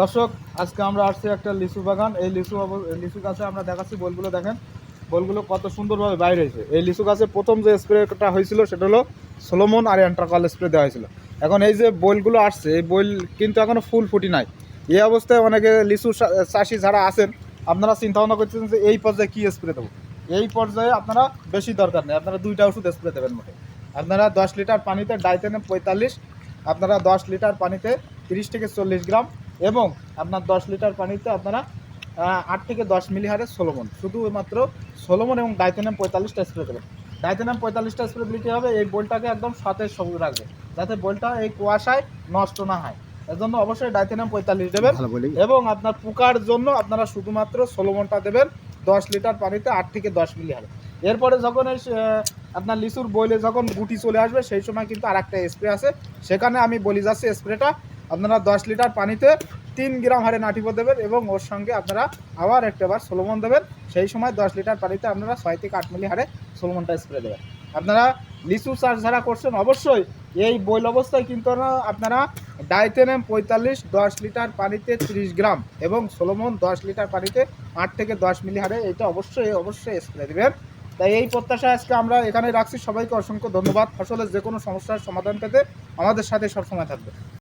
দর্শক, আজকে আমরা আসছি একটা লিচু বাগান। এই লিচু গাছে আমরা দেখাচ্ছি বলগুলো দেখেন, বলগুলো কত সুন্দরভাবে বাইরে হয়েছে। এই লিচু গাছে প্রথম যে স্প্রেটা হয়েছিল সেটা হলো সোলোমন আর অ্যান্ট্রাকল স্প্রে দেওয়া হয়েছিল। এখন এই যে বলগুলো আসছে, এই বল কিন্তু এখনও ফুল ফুটি নাই। এই অবস্থায় অনেকে লিচু চাষি যারা আছেন, আপনারা চিন্তা ভাবনা করতেছেন যে এই পর্যায়ে কী স্প্রে দেবো। এই পর্যায়ে আপনারা বেশি দরকার নেই, আপনারা 2টা ওষুধ স্প্রে দেবেন মোটে। আপনারা 10 লিটার পানিতে ডাইথেনেম 45, আপনারা 10 লিটার পানিতে 30 থেকে 40 গ্রাম, এবং আপনার 10 লিটার পানিতে আপনারা 8 থেকে 10 মিলি হারে সোলোমন, শুধুমাত্র সোলোমন এবং ডাইথেনেম 45টা স্প্রে দেবেন। ডাইথেনেম 45টা স্প্রে দিলে কী হবে, এই বোলটাকে একদম সতেজ সবুজ রাখবে, যাতে বোলটা এই কুয়াশায় নষ্ট না হয়। এর জন্য অবশ্যই ডাইথেনেম 45 দেবেন। এবং আপনার পোকার জন্য আপনারা শুধুমাত্র সোলোমনটা দেবেন 10 লিটার পানিতে 8 থেকে 10 মিলি হারে। এরপরে যখন এই আপনার লিচুর বইলে যখন গুটি চলে আসবে, সেই সময় কিন্তু আর একটা স্প্রে আছে, সেখানে আমি বলি যাচ্ছি স্প্রেটা আপনারা 10 লিটার পানিতে 3 গ্রাম হারে নাটিপো দেবেন, এবং ওর সঙ্গে আপনারা আবার একটাবার সোলোমন দেবেন। সেই সময় 10 লিটার পানিতে আপনারা 6 থেকে 8 মিলি হারে সোলোমনটা স্প্রে দেবেন। আপনারা লিচু চাষ যারা করছেন, অবশ্যই এই বইল অবস্থায় কিন্তু আপনারা ডাইথেনেম 45 10 লিটার পানিতে 30 গ্রাম এবং সোলোমন 10 লিটার পানিতে 8 থেকে 10 মিলি হারে এটা অবশ্যই স্প্রে দেবেন। তাই এই প্রত্যাশা আজকে আমরা এখানে রাখছি। সবাইকে অসংখ্য ধন্যবাদ। ফসলের যে কোনো সমস্যার সমাধান পেতে আমাদের সাথে সবসময় থাকবে।